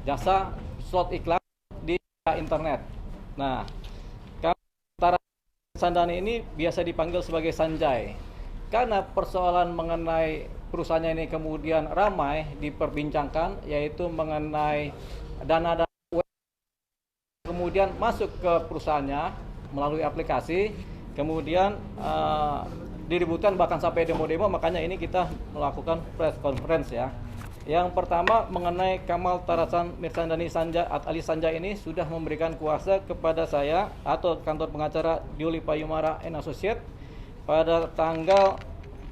jasa slot iklan di internet. Nah, Sandani ini biasa dipanggil sebagai Sanjay. Karena persoalan mengenai perusahaannya ini kemudian ramai diperbincangkan, yaitu mengenai dana kemudian masuk ke perusahaannya melalui aplikasi, kemudian diributkan bahkan sampai demo-demo, makanya ini kita melakukan press conference ya. Yang pertama mengenai Kamal Taracan Mirsandani Ali Sanjay ini sudah memberikan kuasa kepada saya atau kantor pengacara Diuli Payumara & Associates pada tanggal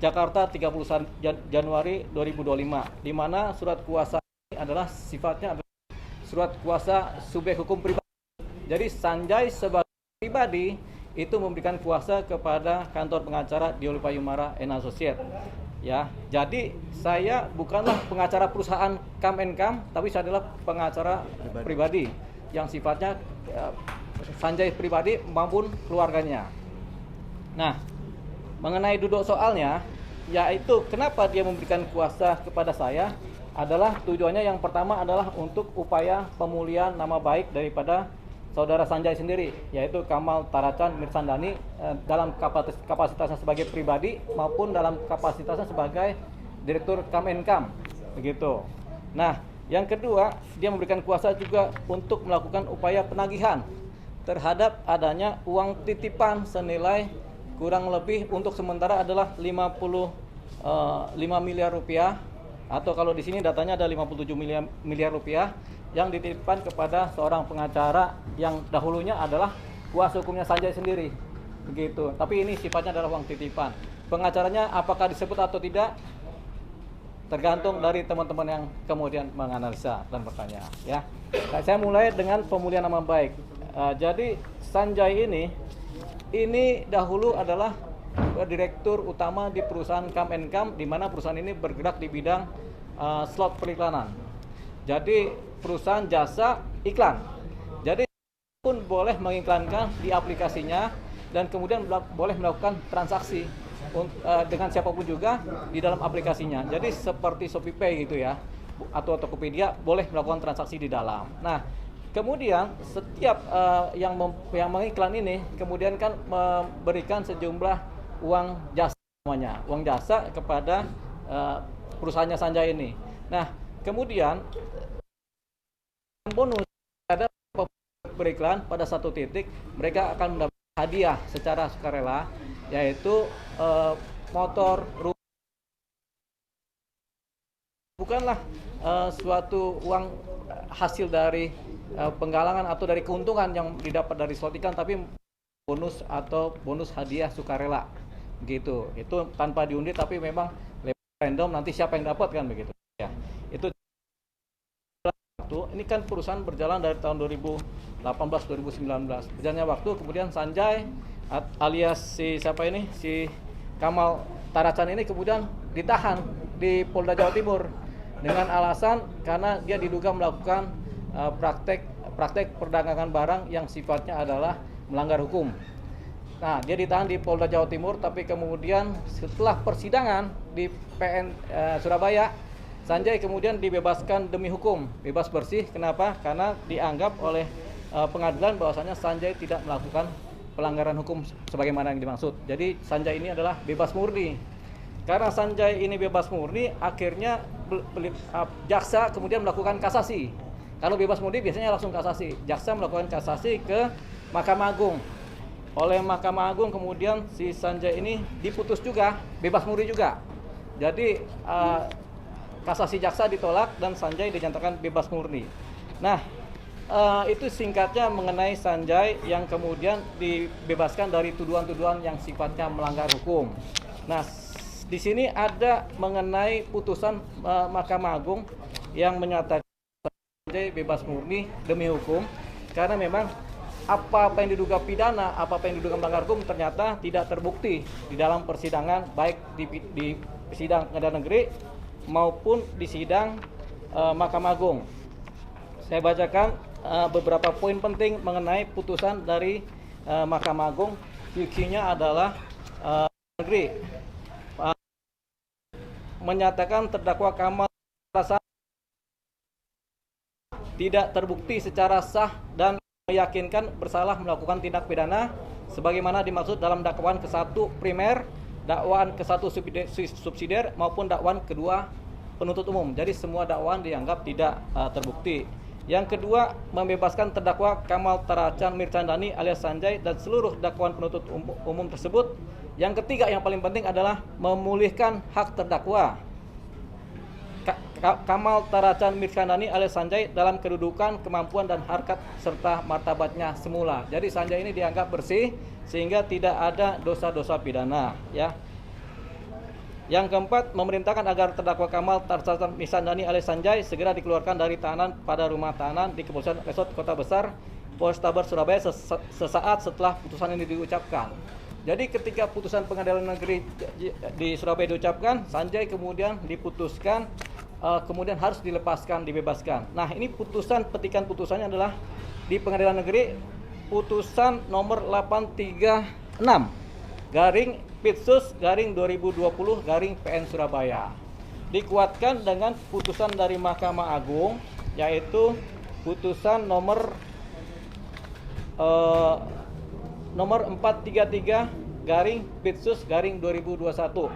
Jakarta 31 Januari 2025, di mana surat kuasa ini adalah sifatnya adalah surat kuasa subjek hukum pribadi. Jadi Sanjay sebagai pribadi itu memberikan kuasa kepada kantor pengacara Diuli Payumara & Associates. Ya, jadi saya bukanlah pengacara perusahaan Kam&Kam, tapi saya adalah pengacara pribadi yang sifatnya Sanjay pribadi maupun keluarganya. Nah, mengenai duduk soalnya, yaitu kenapa dia memberikan kuasa kepada saya adalah tujuannya yang pertama adalah untuk upaya pemulihan nama baik daripada saudara Sanjay sendiri, yaitu Kamal Taracan Mirsandani dalam kapasitasnya sebagai pribadi maupun dalam kapasitasnya sebagai direktur Kam&Kam, begitu. Nah, yang kedua, dia memberikan kuasa juga untuk melakukan upaya penagihan terhadap adanya uang titipan senilai kurang lebih untuk sementara adalah 5 miliar rupiah, atau kalau di sini datanya ada 57 miliar rupiah yang dititipkan kepada seorang pengacara yang dahulunya adalah kuasa hukumnya Sanjay sendiri, begitu. Tapi ini sifatnya adalah uang titipan. Pengacaranya apakah disebut atau tidak tergantung dari teman-teman yang kemudian menganalisa dan bertanya. Ya, nah, saya mulai dengan pemulihan nama baik. Jadi Sanjay ini dahulu adalah direktur utama di perusahaan Kam&Kam, di mana perusahaan ini bergerak di bidang slot periklanan. Jadi perusahaan jasa iklan. Jadi pun boleh mengiklankan di aplikasinya dan kemudian boleh melakukan transaksi dengan siapapun juga di dalam aplikasinya. Jadi seperti ShopeePay gitu ya, atau Tokopedia boleh melakukan transaksi di dalam. Nah, kemudian setiap yang mengiklan ini kemudian kan memberikan sejumlah uang jasa namanya, uang jasa kepada perusahaannya Sanjay ini. Nah, kemudian bonus ada beriklan pada satu titik mereka akan mendapat hadiah secara sukarela, yaitu motor, bukanlah suatu uang hasil dari penggalangan atau dari keuntungan yang didapat dari slot iklan, tapi bonus atau bonus hadiah sukarela gitu. Itu tanpa diundi tapi memang random, nanti siapa yang dapat kan begitu ya. Itu ini kan perusahaan berjalan dari tahun 2018 2019. Berjalannya waktu kemudian Sanjay alias si Kamal Taracan ini kemudian ditahan di Polda Jawa Timur dengan alasan karena dia diduga melakukan praktek perdagangan barang yang sifatnya adalah melanggar hukum. Nah, dia ditahan di Polda Jawa Timur, tapi kemudian setelah persidangan di PN Surabaya, Sanjay kemudian dibebaskan demi hukum, bebas bersih. Kenapa? Karena dianggap oleh pengadilan bahwasanya Sanjay tidak melakukan pelanggaran hukum sebagaimana yang dimaksud. Jadi Sanjay ini adalah bebas murni. Karena Sanjay ini bebas murni, akhirnya jaksa kemudian melakukan kasasi. Kalau bebas murni biasanya langsung kasasi. Jaksa melakukan kasasi ke Mahkamah Agung. Oleh Mahkamah Agung kemudian si Sanjay ini diputus juga, bebas murni juga. Jadi kasasi jaksa ditolak dan Sanjay dinyatakan bebas murni. Nah, itu singkatnya mengenai Sanjay yang kemudian dibebaskan dari tuduhan-tuduhan yang sifatnya melanggar hukum. Nah, di sini ada mengenai putusan Mahkamah Agung yang menyatakan Sanjay bebas murni demi hukum, karena memang apa yang diduga pidana, apa yang diduga melanggar hukum ternyata tidak terbukti di dalam persidangan, baik di sidang pengadilan negeri maupun di sidang Mahkamah Agung. Saya bacakan beberapa poin penting mengenai putusan dari Mahkamah Agung. Fiksinya adalah negeri menyatakan terdakwa Kamal tidak terbukti secara sah dan meyakinkan bersalah melakukan tindak pidana sebagaimana dimaksud dalam dakwaan ke-1 primer, dakwaan ke-1 subsidiar maupun dakwaan kedua penuntut umum. Jadi semua dakwaan dianggap tidak terbukti. Yang kedua, membebaskan terdakwa Kamal Taracan Mirchandani alias Sanjay dan seluruh dakwaan penuntut umum tersebut. Yang ketiga, yang paling penting adalah memulihkan hak terdakwa Kamal Taracan Mirchandani alias Sanjay dalam kedudukan, kemampuan dan harkat serta martabatnya semula. Jadi Sanjay ini dianggap bersih sehingga tidak ada dosa-dosa pidana, ya. Yang keempat, memerintahkan agar terdakwa Kamal Taracan Mirchandani alias Sanjay segera dikeluarkan dari tahanan pada rumah tahanan di Kepolisian Resort Kota Besar Polrestabes Surabaya sesaat setelah putusan ini diucapkan. Jadi ketika putusan pengadilan negeri di Surabaya diucapkan, Sanjay kemudian diputuskan kemudian harus dilepaskan, dibebaskan. Nah, ini putusan, petikan putusannya adalah di pengadilan negeri putusan nomor 836 garing Pitsus garing 2020 garing PN Surabaya. Dikuatkan dengan putusan dari Mahkamah Agung, yaitu putusan nomor 433 garing Pitsus garing 2021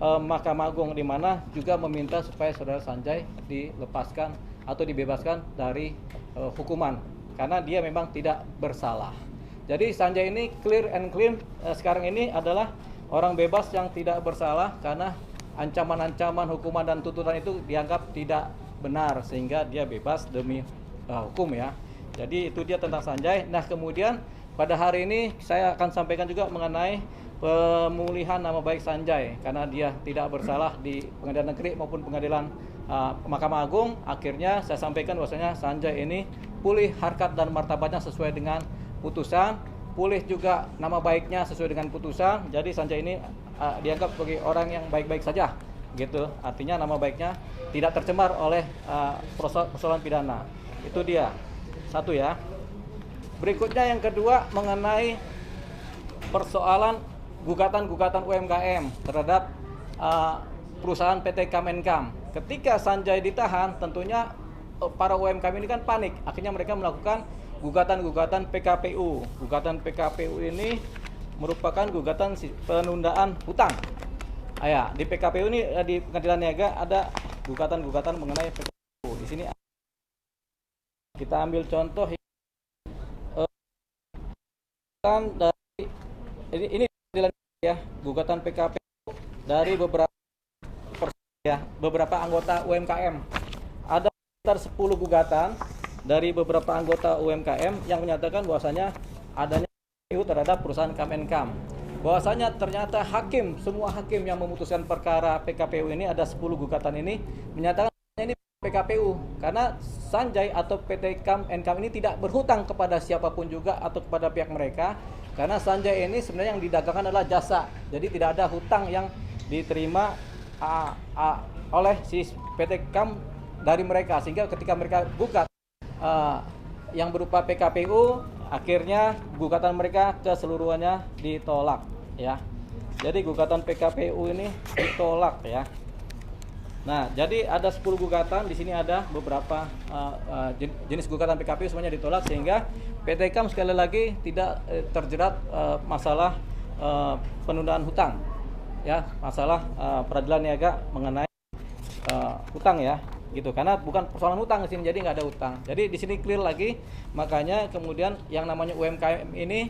Mahkamah Agung, di mana juga meminta supaya saudara Sanjay dilepaskan atau dibebaskan dari hukuman karena dia memang tidak bersalah. Jadi Sanjay ini clear and clean sekarang ini adalah orang bebas yang tidak bersalah karena ancaman-ancaman hukuman dan tuntutan itu dianggap tidak benar sehingga dia bebas demi hukum, ya. Jadi itu dia tentang Sanjay. Nah, kemudian pada hari ini saya akan sampaikan juga mengenai pemulihan nama baik Sanjay karena dia tidak bersalah di pengadilan negeri maupun pengadilan Mahkamah Agung. Akhirnya saya sampaikan bahwasanya Sanjay ini pulih harkat dan martabatnya sesuai dengan putusan, pulih juga nama baiknya sesuai dengan putusan. Jadi Sanjay ini dianggap sebagai orang yang baik-baik saja, gitu. Artinya nama baiknya tidak tercemar oleh persoalan pidana. Itu dia. Satu, ya. Berikutnya yang kedua mengenai persoalan gugatan-gugatan UMKM terhadap perusahaan PT Kemenkam. Ketika Sanjay ditahan, tentunya para UMKM ini kan panik. Akhirnya mereka melakukan gugatan-gugatan PKPU. Gugatan PKPU ini merupakan gugatan penundaan hutang. Ya, di PKPU ini di Pengadilan Niaga ada gugatan-gugatan mengenai PKPU. Di sini kita ambil contoh dari ini ya, gugatan PKPU dari beberapa anggota UMKM. Ada sekitar 10 gugatan dari beberapa anggota UMKM yang menyatakan bahwasanya adanya PKPU terhadap perusahaan Kemenkam. Bahwasanya ternyata semua hakim yang memutuskan perkara PKPU ini, ada 10 gugatan ini, menyatakan ini PKPU karena Sanjay atau PT Kemenkam ini tidak berhutang kepada siapapun juga atau kepada pihak mereka, karena Sanjay ini sebenarnya yang didagangkan adalah jasa. Jadi tidak ada hutang yang diterima oleh si PT Kemenkam dari mereka, sehingga ketika mereka gugat yang berupa PKPU, akhirnya gugatan mereka keseluruhannya ditolak, ya. Jadi gugatan PKPU ini ditolak, ya. Nah, jadi ada 10 gugatan, di sini ada beberapa jenis gugatan PKPU semuanya ditolak, sehingga PT Kemenkam sekali lagi tidak terjerat masalah penundaan hutang, ya, masalah peradilan niaga mengenai hutang, ya, gitu. Karena bukan persoalan hutang di sini, jadi nggak ada hutang. Jadi di sini clear lagi, makanya kemudian yang namanya UMKM ini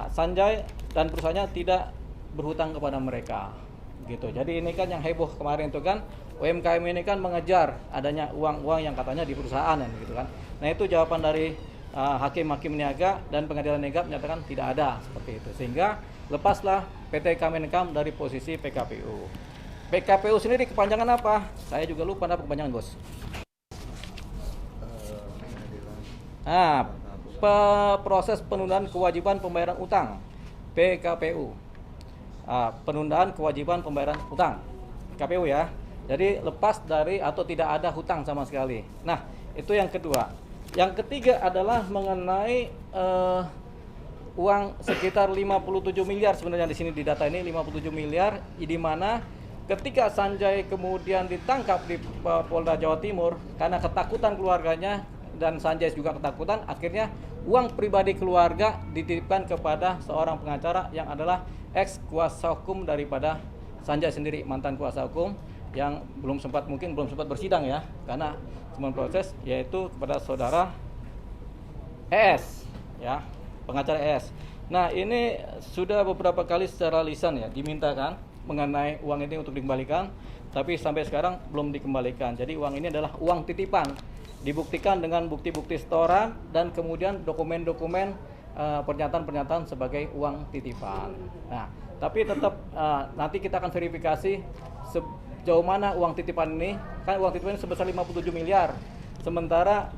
Sanjay dan perusahaannya tidak berhutang kepada mereka, gitu. Jadi ini kan yang heboh kemarin itu kan, UMKM ini kan mengejar adanya uang-uang yang katanya di perusahaan, gitu kan. Nah, itu jawaban dari hakim-hakim niaga dan pengadilan niaga menyatakan tidak ada seperti itu, sehingga lepaslah PT Kemenkam dari posisi PKPU. PKPU sendiri kepanjangan apa? Saya juga lupa apa kepanjangan, Bos. Nah, proses penundaan kewajiban pembayaran utang, PKPU. Penundaan kewajiban pembayaran utang, PKPU, ya. Jadi lepas dari atau tidak ada hutang sama sekali. Nah, itu yang kedua. Yang ketiga adalah mengenai uang sekitar 57 miliar sebenarnya di sini di data ini 57 miliar, di mana ketika Sanjay kemudian ditangkap di Polda Jawa Timur karena ketakutan keluarganya dan Sanjay juga ketakutan. Akhirnya uang pribadi keluarga dititipkan kepada seorang pengacara yang adalah ex kuasa hukum daripada Sanjay sendiri, mantan kuasa hukum yang mungkin belum sempat bersidang ya, karena cuma proses, yaitu kepada saudara ES ya, pengacara ES. Nah, ini sudah beberapa kali secara lisan ya dimintakan mengenai uang ini untuk dikembalikan, tapi sampai sekarang belum dikembalikan. Jadi uang ini adalah uang titipan, dibuktikan dengan bukti-bukti setoran dan kemudian dokumen-dokumen pernyataan-pernyataan sebagai uang titipan. Nah, tapi tetap nanti kita akan verifikasi sejauh mana uang titipan ini. Kan uang titipan ini sebesar 57 miliar. Sementara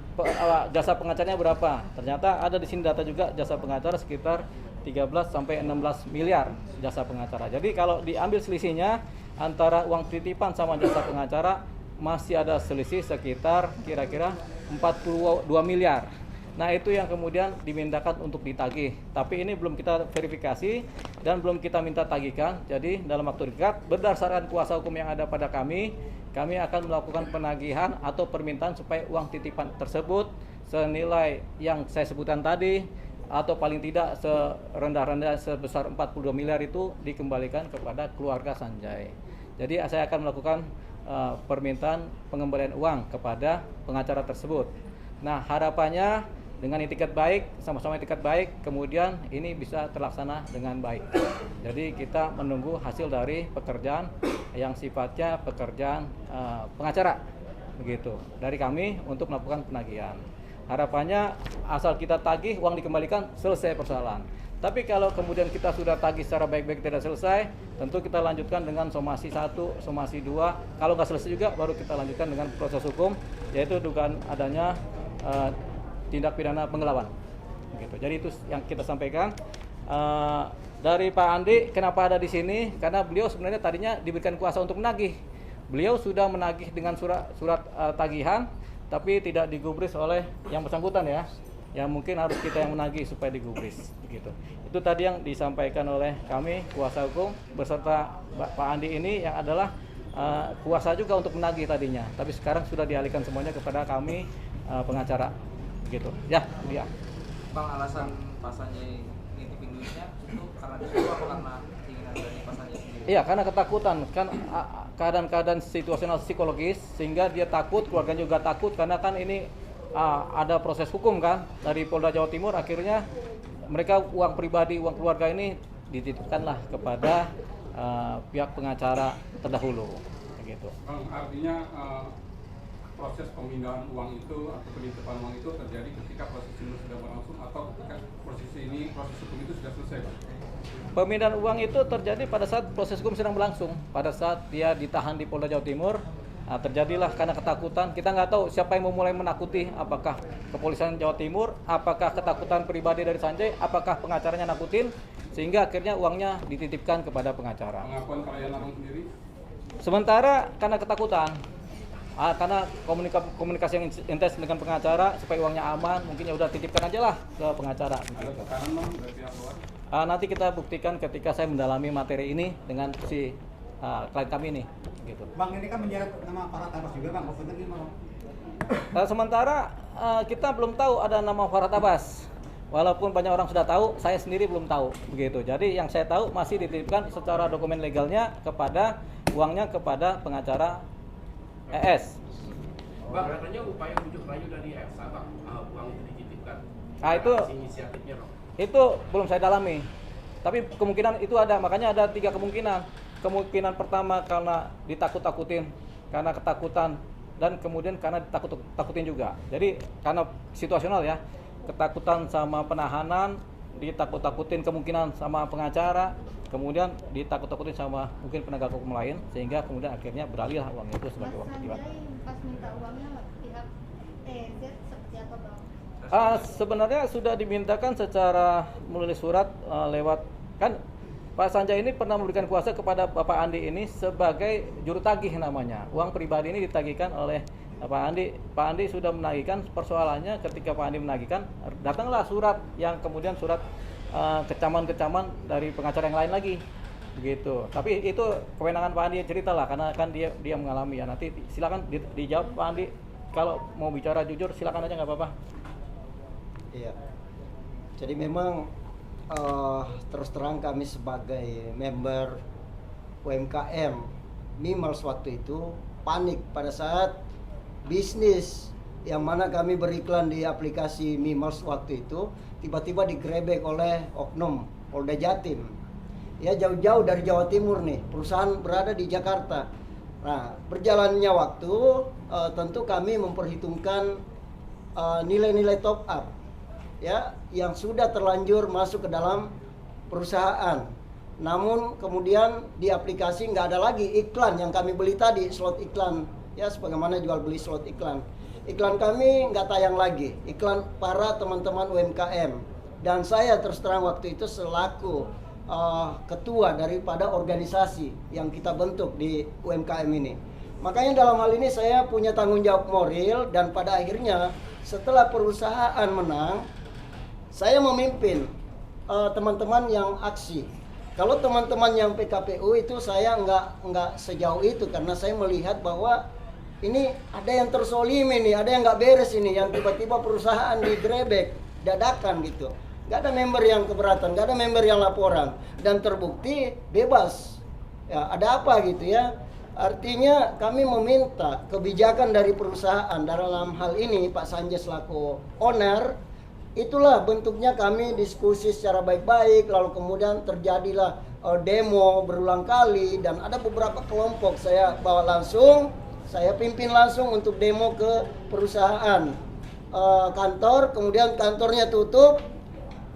jasa pengacaranya berapa? Ternyata ada di sini data juga, jasa pengacara sekitar 13 sampai 16 miliar jasa pengacara. Jadi kalau diambil selisihnya antara uang titipan sama jasa pengacara, masih ada selisih sekitar kira-kira 42 miliar. Nah, itu yang kemudian dimintakan untuk ditagih. Tapi ini belum kita verifikasi dan belum kita minta tagihkan. Jadi dalam waktu dekat berdasarkan kuasa hukum yang ada pada kami akan melakukan penagihan atau permintaan supaya uang titipan tersebut senilai yang saya sebutkan tadi atau paling tidak serendah-rendah sebesar 42 miliar itu dikembalikan kepada keluarga Sanjay. Jadi saya akan melakukan permintaan pengembalian uang kepada pengacara tersebut. Nah, harapannya dengan itikat baik, sama-sama itikat baik, kemudian ini bisa terlaksana dengan baik. Jadi kita menunggu hasil dari pekerjaan yang sifatnya pekerjaan pengacara, begitu, dari kami untuk melakukan penagihan. Harapannya asal kita tagih, uang dikembalikan, selesai persoalan. Tapi kalau kemudian kita sudah tagih secara baik-baik tidak selesai, tentu kita lanjutkan dengan somasi 1, somasi 2. Kalau nggak selesai juga, baru kita lanjutkan dengan proses hukum, yaitu dugaan adanya tindak pidana penggelapan. Gitu. Jadi itu yang kita sampaikan. Dari Pak Andi, kenapa ada di sini? Karena beliau sebenarnya tadinya diberikan kuasa untuk menagih. Beliau sudah menagih dengan surat tagihan, tapi tidak digubris oleh yang bersangkutan ya. Yang mungkin harus kita yang menagih supaya digubris, begitu. Itu tadi yang disampaikan oleh kami kuasa hukum beserta Pak Andi ini yang adalah kuasa juga untuk menagih tadinya, tapi sekarang sudah dialihkan semuanya kepada kami pengacara, begitu. Ya, dia. Bang, alasan pasannya ngintipin duitnya itu karena disuruh apa karena keinginan dari pasannya sendiri? Iya, karena ketakutan kan, keadaan-keadaan situasional psikologis sehingga dia takut, keluarganya juga takut karena kan ini ada proses hukum kan dari Polda Jawa Timur. Akhirnya mereka uang pribadi, uang keluarga ini dititipkanlah kepada pihak pengacara terdahulu, begitu. Artinya proses pemindahan uang itu atau penitipan uang itu terjadi ketika proses ini sudah berlangsung atau ketika proses hukum itu sudah selesai, Pak? Pemindahan uang itu terjadi pada saat proses hukum sedang berlangsung. Pada saat dia ditahan di Polda Jawa Timur, terjadilah karena ketakutan. Kita nggak tahu siapa yang memulai menakuti, apakah kepolisian Jawa Timur, apakah ketakutan pribadi dari Sanjay, apakah pengacaranya nakutin, sehingga akhirnya uangnya dititipkan kepada pengacara. Pengakuan klien abang sendiri? Sementara karena ketakutan, karena komunikasi yang intens dengan pengacara supaya uangnya aman, mungkin ya udah titipkan aja lah ke pengacara. Ada tekanan bang dari pihak luar? Nanti kita buktikan ketika saya mendalami materi ini dengan si klien kami ini, gitu. Bang, ini kan menyeret nama Farhad Abbas juga, Bang. Maksudnya gimana? Sementara kita belum tahu ada nama Farhad Abbas. Walaupun banyak orang sudah tahu, saya sendiri belum tahu, begitu. Jadi yang saya tahu masih dititipkan secara dokumen legalnya kepada uangnya kepada pengacara ES. Bang, katanya upaya bujuk rayu dari ESA, Bang, uang itu dititipkan. Itu inisiatifnya, Bang. Itu belum saya dalami. Tapi kemungkinan itu ada, makanya ada 3 kemungkinan. Kemungkinan pertama karena ditakut-takutin, karena ketakutan, dan kemudian karena ditakut-takutin juga. Jadi karena situasional ya, ketakutan sama penahanan, ditakut-takutin kemungkinan sama pengacara, kemudian ditakut-takutin sama mungkin penegak hukum lain, sehingga kemudian akhirnya beralih uang itu sebagai uang titipan. Pas minta uangnya pihak TZ seperti apa, Bang? Sebenarnya sudah dimintakan secara menulis surat lewat, kan Pak Sanjay ini pernah memberikan kuasa kepada Bapak Andi ini sebagai juru tagih namanya. Uang pribadi ini ditagihkan oleh Pak Andi. Pak Andi sudah menagihkan, persoalannya ketika Pak Andi menagihkan, datanglah surat yang kemudian surat kecaman-kecaman dari pengacara yang lain lagi, begitu. Tapi itu kewenangan Pak Andi, ceritalah karena kan dia mengalami ya. Nanti silakan dijawab Pak Andi kalau mau bicara jujur silakan aja nggak apa-apa. Iya. Jadi memang terus terang kami sebagai member UMKM Mimals waktu itu panik pada saat bisnis yang mana kami beriklan di aplikasi Mimals waktu itu tiba-tiba digrebek oleh oknum Polda Jatim. Ya jauh-jauh dari Jawa Timur nih, perusahaan berada di Jakarta. Nah, berjalannya waktu tentu kami memperhitungkan nilai-nilai top up ya yang sudah terlanjur masuk ke dalam perusahaan. Namun kemudian di aplikasi nggak ada lagi iklan yang kami beli tadi, slot iklan ya, sebagaimana jual beli slot iklan. Iklan kami nggak tayang lagi, iklan para teman-teman UMKM. Dan saya terus terang waktu itu selaku ketua daripada organisasi yang kita bentuk di UMKM ini. Makanya dalam hal ini saya punya tanggung jawab moral, dan pada akhirnya setelah perusahaan menang, saya memimpin teman-teman yang aksi. Kalau teman-teman yang PKPU itu saya nggak sejauh itu, karena saya melihat bahwa ini ada yang tersolimi nih, ada yang nggak beres ini, yang tiba-tiba perusahaan digrebek dadakan gitu. Nggak ada member yang keberatan, nggak ada member yang laporan, dan terbukti bebas. Ya, ada apa gitu ya? Artinya kami meminta kebijakan dari perusahaan dalam hal ini Pak Sanjay selaku owner. Itulah bentuknya kami diskusi secara baik-baik, lalu kemudian terjadilah demo berulang kali, dan ada beberapa kelompok saya bawa langsung, saya pimpin langsung untuk demo ke perusahaan kantor, kemudian kantornya tutup,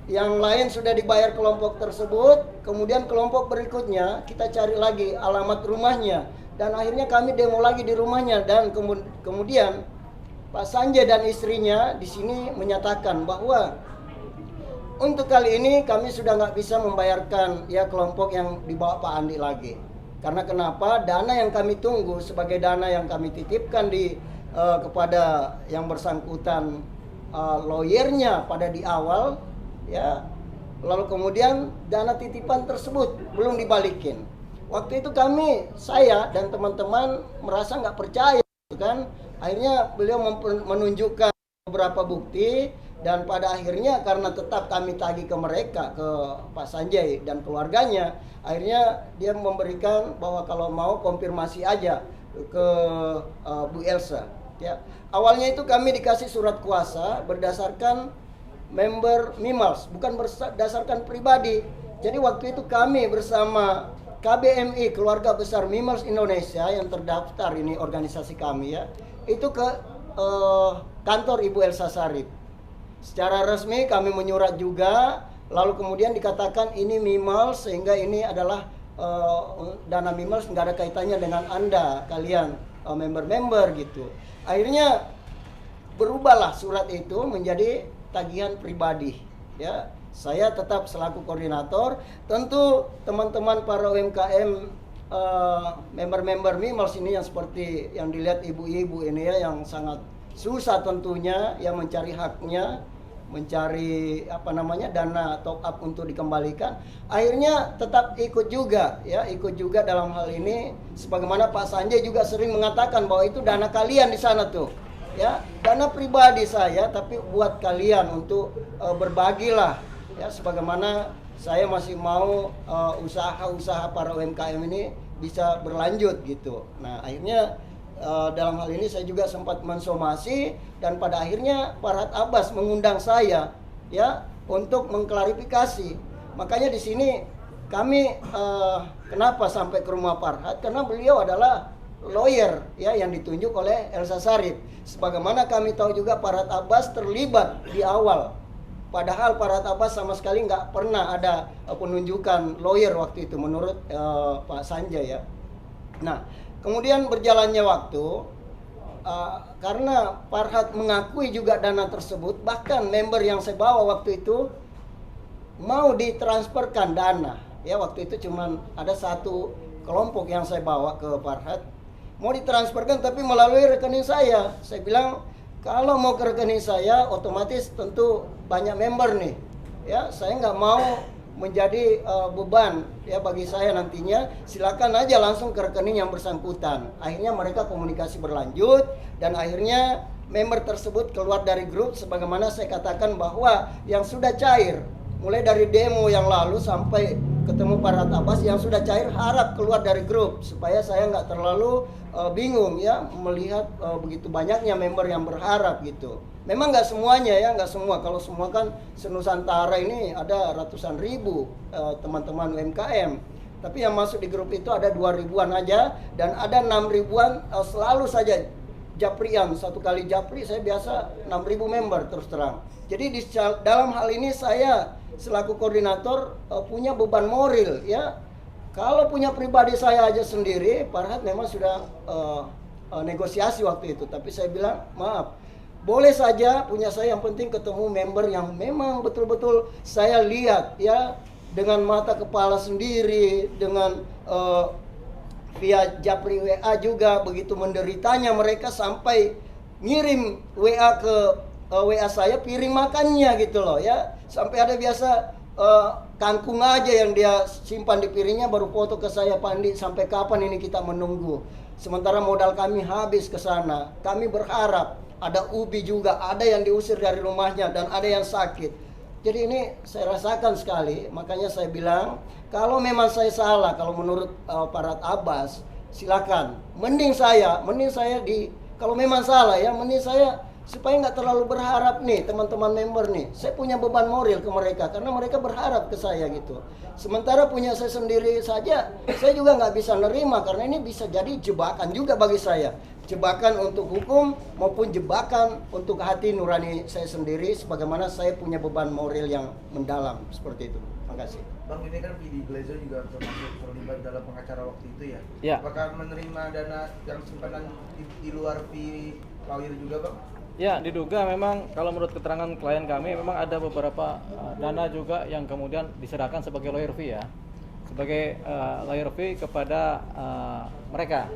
yang lain sudah dibayar kelompok tersebut, kemudian kelompok berikutnya kita cari lagi alamat rumahnya, dan akhirnya kami demo lagi di rumahnya, dan kemudian Pak Sanjay dan istrinya di sini menyatakan bahwa untuk kali ini kami sudah nggak bisa membayarkan ya kelompok yang dibawa Pak Andi lagi. Karena kenapa? Dana yang kami tunggu sebagai dana yang kami titipkan kepada yang bersangkutan lawyernya pada di awal, ya. Lalu kemudian dana titipan tersebut belum dibalikin. Waktu itu saya dan teman-teman merasa nggak percaya, kan? Akhirnya beliau menunjukkan beberapa bukti, dan pada akhirnya karena tetap kami tagih ke mereka, ke Pak Sanjay dan keluarganya, akhirnya dia memberikan bahwa kalau mau konfirmasi aja ke Bu Elsa. Ya, awalnya itu kami dikasih surat kuasa berdasarkan member Mimals, bukan berdasarkan pribadi. Jadi waktu itu kami bersama KBMI, Keluarga Besar Mimals Indonesia yang terdaftar, ini organisasi kami ya, itu ke kantor Ibu Elsa Sarip. Secara resmi kami menyurat juga, lalu kemudian dikatakan ini Mimals, sehingga ini adalah dana Mimals, nggak ada kaitannya dengan Anda, kalian member-member gitu. Akhirnya berubahlah surat itu menjadi tagihan pribadi ya. Saya tetap selaku koordinator, tentu teman-teman para UMKM member-member Mimals ini yang seperti yang dilihat ibu-ibu ini ya, yang sangat susah tentunya ya mencari haknya, mencari dana top up untuk dikembalikan, akhirnya tetap ikut juga ya, ikut juga dalam hal ini, sebagaimana Pak Sanjay juga sering mengatakan bahwa itu dana kalian di sana tuh ya, dana pribadi saya tapi buat kalian untuk berbagilah ya, sebagaimana saya masih mau usaha-usaha para UMKM ini bisa berlanjut gitu. Nah akhirnya dalam hal ini saya juga sempat mensomasi, dan pada akhirnya Farhad Abbas mengundang saya ya untuk mengklarifikasi. Makanya di sini kami kenapa sampai ke rumah Farhad, karena beliau adalah lawyer ya yang ditunjuk oleh Elsa Sarip. Sebagaimana kami tahu juga Farhad Abbas terlibat di awal, padahal Farhad Abbas sama sekali nggak pernah ada penunjukan lawyer waktu itu menurut Pak Sanjay ya. Nah kemudian berjalannya waktu, karena Farhad mengakui juga dana tersebut, bahkan member yang saya bawa waktu itu mau ditransferkan dana ya, waktu itu cuman ada satu kelompok yang saya bawa ke Farhad, mau ditransferkan tapi melalui rekening saya. Saya bilang kalau mau ke rekening saya otomatis tentu banyak member nih ya, saya nggak mau menjadi beban ya bagi saya nantinya, silakan aja langsung ke rekening yang bersangkutan. Akhirnya mereka komunikasi berlanjut dan akhirnya member tersebut keluar dari grup, sebagaimana saya katakan bahwa yang sudah cair mulai dari demo yang lalu sampai ketemu Farhad Abbas yang sudah cair harap keluar dari grup supaya saya nggak terlalu bingung ya melihat begitu banyaknya member yang berharap gitu. Memang nggak semuanya ya, nggak semua. Kalau semua kan se-Nusantara ini ada ratusan ribu teman-teman UMKM. Tapi yang masuk di grup itu ada 2 ribuan aja dan ada 6 ribuan selalu saja japrian. Satu kali japri saya biasa 6.000 member terus terang. Jadi dalam hal ini saya selaku koordinator punya beban moral ya. Kalau punya pribadi saya aja sendiri, Farhad memang sudah negosiasi waktu itu. Tapi saya bilang maaf, boleh saja punya saya, yang penting ketemu member yang memang betul-betul saya lihat ya dengan mata kepala sendiri, dengan via japri WA juga begitu menderitanya mereka sampai ngirim WA ke WA saya piring makannya gitu loh ya. Sampai ada biasa kangkung aja yang dia simpan di piringnya baru foto ke saya, Pandi sampai kapan ini kita menunggu. Sementara modal kami habis ke sana. Kami berharap ada ubi juga, ada yang diusir dari rumahnya dan ada yang sakit. Jadi ini saya rasakan sekali, makanya saya bilang kalau memang saya salah, kalau menurut Farhad Abbas silakan. Mending saya kalau memang salah ya, mending saya supaya nggak terlalu berharap nih teman-teman member nih. Saya punya beban moral ke mereka karena mereka berharap ke saya gitu. Sementara punya saya sendiri saja, saya juga nggak bisa nerima karena ini bisa jadi jebakan juga bagi saya. Jebakan untuk hukum maupun jebakan untuk hati nurani saya sendiri, sebagaimana saya punya beban moral yang mendalam seperti itu. Terima kasih. Bang, ini kan Vidi Glezo juga terlibat dalam pengacara waktu itu ya. Ya. Apakah menerima dana yang simpanan di luar fee lawyer juga, Bang? Ya, diduga memang kalau menurut keterangan klien kami memang ada beberapa dana juga yang kemudian diserahkan sebagai lawyer fee ya. Sebagai lawyer fee kepada mereka.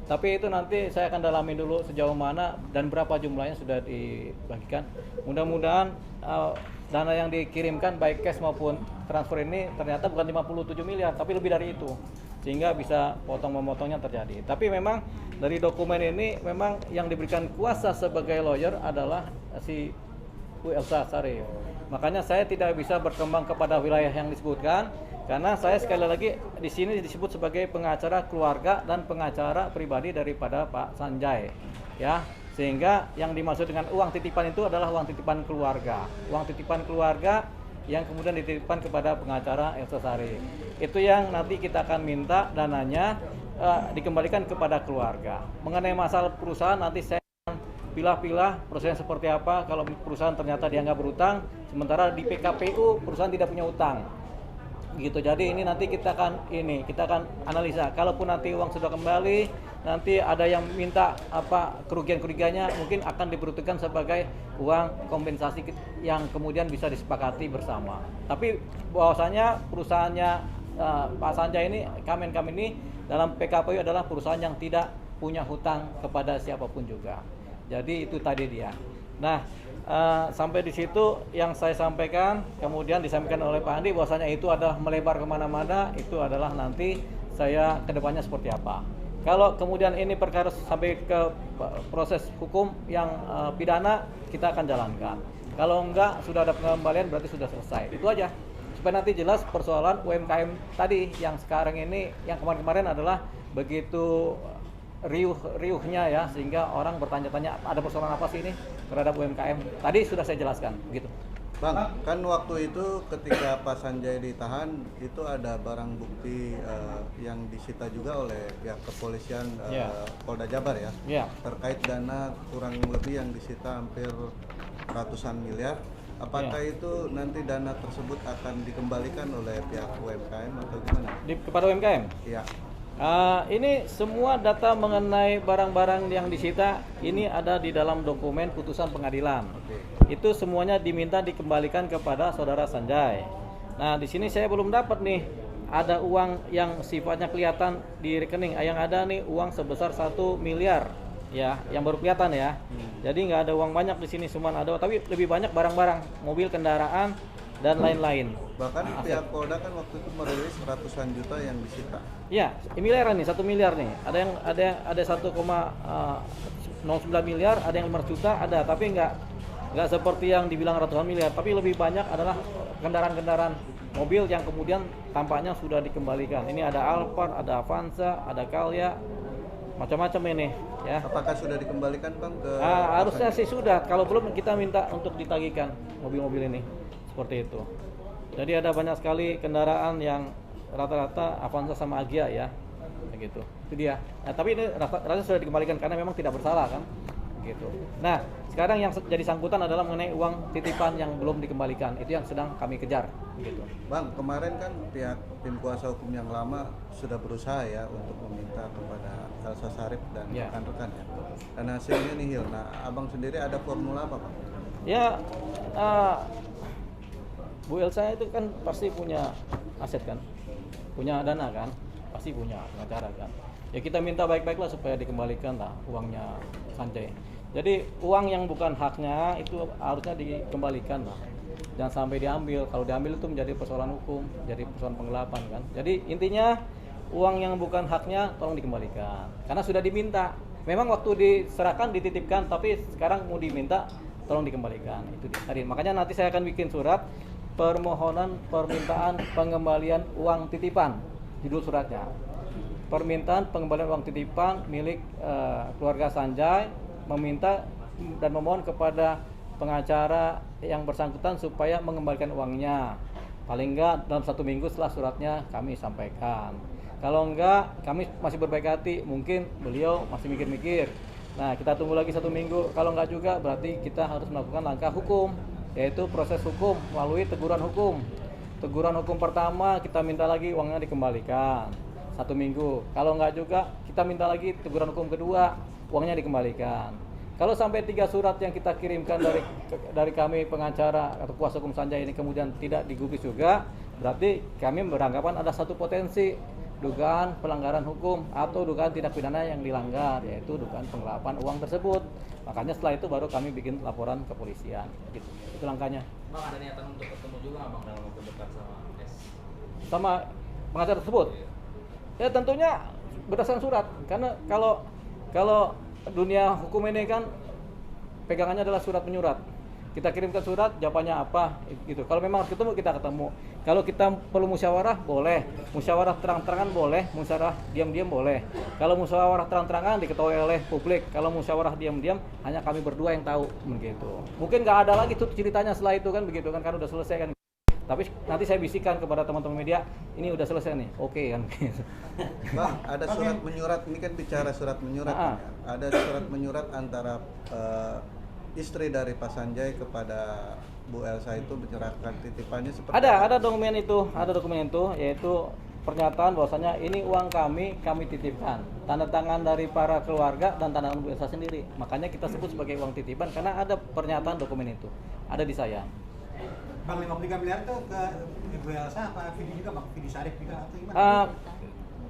Tapi itu nanti saya akan dalami dulu sejauh mana dan berapa jumlahnya sudah dibagikan. Mudah-mudahan dana yang dikirimkan baik cash maupun transfer ini ternyata bukan 57 miliar tapi lebih dari itu. Sehingga bisa potong-memotongnya terjadi. Tapi memang dari dokumen ini memang yang diberikan kuasa sebagai lawyer adalah si Bu Elsa Sari. Makanya saya tidak bisa berkembang kepada wilayah yang disebutkan karena saya sekali lagi di sini disebut sebagai pengacara keluarga dan pengacara pribadi daripada Pak Sanjay. Ya, sehingga yang dimaksud dengan uang titipan itu adalah uang titipan keluarga. Uang titipan keluarga yang kemudian dititipkan kepada pengacara Elsa Sari. Itu yang nanti kita akan minta dananya dikembalikan kepada keluarga. Mengenai masalah perusahaan nanti saya akan pilah-pilah prosesnya seperti apa. Kalau perusahaan ternyata dianggap berutang, sementara di PKPU perusahaan tidak punya utang. Gitu. Jadi ini nanti kita akan analisa. Kalaupun nanti uang sudah kembali, nanti ada yang minta kerugian-kerugiannya mungkin akan diperuntukkan sebagai uang kompensasi yang kemudian bisa disepakati bersama. Tapi bahwasanya perusahaannya Pak Sanjay ini, Kamen ini dalam PKPU adalah perusahaan yang tidak punya hutang kepada siapapun juga. Jadi itu tadi dia. Nah, sampai di situ yang saya sampaikan, kemudian disampaikan oleh Pak Andi bahwasanya itu adalah melebar kemana-mana, itu adalah nanti saya kedepannya seperti apa. Kalau kemudian ini perkara sampai ke proses hukum yang pidana, kita akan jalankan. Kalau enggak, sudah ada pengembalian berarti sudah selesai. Itu aja. Supaya nanti jelas persoalan UMKM tadi yang sekarang ini, yang kemarin-kemarin adalah begitu riuhnya ya, sehingga orang bertanya-tanya ada persoalan apa sih ini terhadap UMKM. Tadi sudah saya jelaskan begitu. Bang, kan waktu itu ketika Pak Sanjay ditahan itu ada barang bukti yang disita juga oleh pihak kepolisian Polda Jabar ya. Terkait dana kurang lebih yang disita hampir ratusan miliar. Apakah itu nanti dana tersebut akan dikembalikan oleh pihak UMKM atau gimana? Kepada UMKM? Iya. Ini semua data mengenai barang-barang yang disita ini ada di dalam dokumen putusan pengadilan. Itu semuanya diminta dikembalikan kepada saudara Sanjay. Nah, di sini saya belum dapat nih ada uang yang sifatnya kelihatan di rekening. Yang ada nih uang sebesar 1 miliar ya, yang baru kelihatan ya. Jadi nggak ada uang banyak di sini, cuma ada, tapi lebih banyak barang-barang, mobil, kendaraan dan lain-lain. Bahkan pihak Polda kan waktu itu merilis ratusan juta yang disita. Ya, miliaran nih, 1 miliar nih. Ada 1,09 miliar, ada yang 500 juta, ada, tapi nggak seperti yang dibilang ratusan miliar, tapi lebih banyak adalah kendaraan-kendaraan mobil yang kemudian tampaknya sudah dikembalikan. Ini ada Alphard, ada Avanza, ada Calya, macam-macam ini ya. Apakah sudah dikembalikan Bang ke harusnya sih sudah, kalau belum kita minta untuk ditagihkan mobil-mobil ini, seperti itu. Jadi ada banyak sekali kendaraan yang rata-rata Avanza sama Agya ya, begitu. Itu dia. Nah, tapi ini rata-rata sudah dikembalikan karena memang tidak bersalah kan, gitu. Nah, sekarang yang jadi sangkutan adalah mengenai uang titipan yang belum dikembalikan. Itu yang sedang kami kejar, gitu. Bang, kemarin kan pihak tim kuasa hukum yang lama sudah berusaha ya untuk meminta kepada Elsa Sharif dan rekan-rekan ya. Dan hasilnya nihil. Nah, Abang sendiri ada formula apa, Bang? Ya, Bu Elsa itu kan pasti punya aset kan, punya dana kan, pasti punya pengacara kan. Ya kita minta baik-baiklah supaya dikembalikan lah uangnya Sanjay. Jadi uang yang bukan haknya itu harusnya dikembalikan lah, jangan sampai diambil. Kalau diambil itu menjadi persoalan hukum, jadi persoalan penggelapan kan. Jadi intinya uang yang bukan haknya tolong dikembalikan, karena sudah diminta. Memang waktu diserahkan dititipkan, tapi sekarang mau diminta tolong dikembalikan. Itu tadi. Makanya nanti saya akan bikin surat permohonan permintaan pengembalian uang titipan, judul suratnya. Permintaan pengembalian uang titipan milik keluarga Sanjay, meminta dan memohon kepada pengacara yang bersangkutan supaya mengembalikan uangnya. Paling enggak dalam 1 minggu setelah suratnya kami sampaikan. Kalau enggak, kami masih berbaik hati, mungkin beliau masih mikir-mikir. Nah, kita tunggu lagi 1 minggu. Kalau enggak juga, berarti kita harus melakukan langkah hukum, yaitu proses hukum melalui teguran hukum. Teguran hukum pertama kita minta lagi uangnya dikembalikan 1 minggu. Kalau enggak juga kita minta lagi teguran hukum kedua, uangnya dikembalikan. Kalau sampai 3 surat yang kita kirimkan dari kami pengacara atau kuasa hukum Sanjay ini kemudian tidak digubris juga, berarti kami beranggapan ada satu potensi dugaan pelanggaran hukum atau dugaan tindak pidana yang dilanggar, yaitu dugaan penggelapan uang tersebut. Makanya setelah itu baru kami bikin laporan ke kepolisian. Gitu. Itu langkahnya. Bang, ada niatan untuk ketemu juga nggak Bang dalam waktu dekat sama S? Sama pengacara tersebut? Ya tentunya berdasarkan surat. Karena kalau dunia hukum ini kan pegangannya adalah surat menyurat. Kita kirimkan surat, jawabannya apa gitu. Kalau memang harus ketemu, kita ketemu. Kalau kita perlu musyawarah, boleh. Musyawarah terang-terangan boleh, musyawarah diam-diam boleh. Kalau musyawarah terang-terangan diketahui oleh publik. Kalau musyawarah diam-diam hanya kami berdua yang tahu begitu. Mungkin nggak ada lagi tuh ceritanya setelah itu kan begitu kan, karena udah selesai kan. Tapi nanti saya bisikan kepada teman-teman media, ini udah selesai nih, oke kan gitu. Bang, ada surat menyurat, ini kan bicara surat menyurat. Ya. Ada surat menyurat antara istri dari Pak Sanjay kepada Bu Elsa itu menyerahkan titipannya seperti ada dokumen itu, yaitu pernyataan bahwasanya ini uang kami titipkan, tanda tangan dari para keluarga dan tanda tangan Bu Elsa sendiri. Makanya kita sebut sebagai uang titipan karena ada pernyataan dokumen itu, ada di saya. Bang, 53 miliar itu ke Bu Elsa apa Vidi juga, Bang? Vidi Sharif juga atau gimana?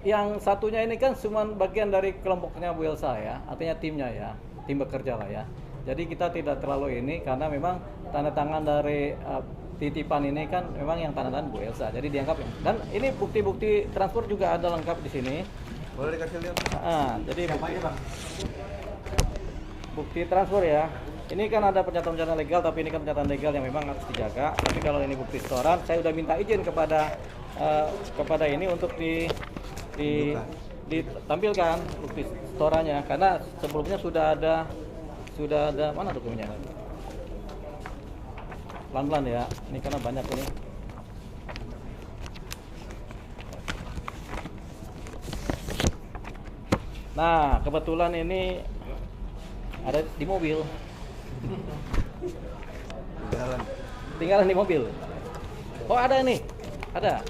Yang satunya ini kan cuma bagian dari kelompoknya Bu Elsa ya, artinya timnya ya, tim bekerja lah ya. Jadi kita tidak terlalu ini karena memang tanda tangan dari titipan ini kan memang yang tanda tangan Bu Elsa. Jadi dianggap dan ini bukti-bukti transfer juga ada lengkap di sini. Boleh dikasih lihat? Jadi bukti transfer ya. Ini kan ada pernyataan legal, tapi ini kan pernyataan legal yang memang harus dijaga. Tapi kalau ini bukti setoran, saya sudah minta izin kepada ini untuk ditampilkan bukti setorannya karena sebelumnya sudah ada mana dokumennya? Pelan-pelan ya, ini karena banyak ini. Nah, kebetulan ini ada di mobil. Tinggalan di mobil. Oh, ada nih. Ada.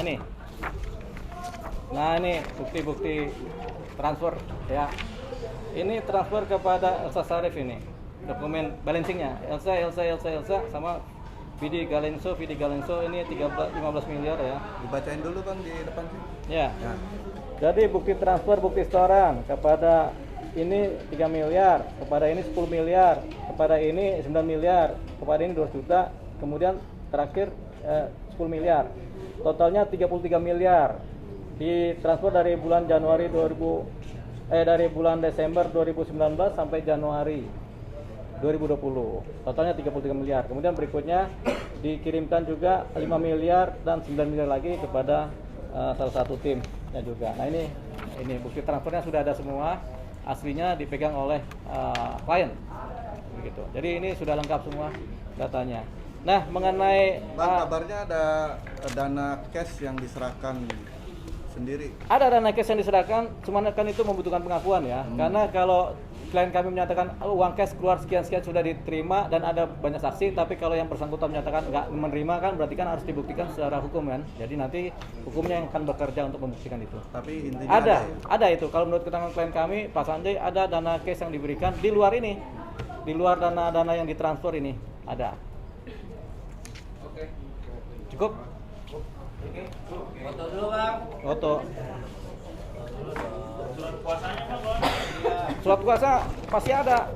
Ini. Nah, ini bukti-bukti transfer ya. Ini transfer kepada Elsa Sharif ini. Dokumen balancingnya. Elsa sama Vidi Galenso ini 15 miliar ya. Dibacain dulu Bang di depan sih. Ya. Jadi bukti transfer, bukti setoran kepada ini 3 miliar, kepada ini 10 miliar, kepada ini 9 miliar, kepada ini 2 juta, kemudian terakhir 10 miliar. Totalnya 33 miliar. Ditransfer dari bulan dari bulan Desember 2019 sampai Januari 2020. Totalnya 33 miliar. Kemudian berikutnya dikirimkan juga 5 miliar dan 9 miliar lagi kepada salah satu timnya juga. Nah, ini bukti transfernya sudah ada semua. Aslinya dipegang oleh klien. Begitu. Jadi ini sudah lengkap semua datanya. Nah, mengenai kabarnya ada dana cash yang diserahkan sendiri. Ada dana cash yang diserahkan, cuman kan itu membutuhkan pengakuan ya. Karena kalau klien kami menyatakan uang cash keluar sekian-sekian sudah diterima dan ada banyak saksi, tapi kalau yang bersangkutan menyatakan nggak menerima kan berarti kan harus dibuktikan secara hukum kan. Jadi nanti hukumnya yang akan bekerja untuk membuktikan itu. Tapi intinya ada itu. Kalau menurut keterangan klien kami, Pak Sanjay, ada dana cash yang diberikan di luar ini. Di luar dana-dana yang ditransfer ini ada. Cukup? Foto dulu Bang. Foto. Surat kuasa pasti ada.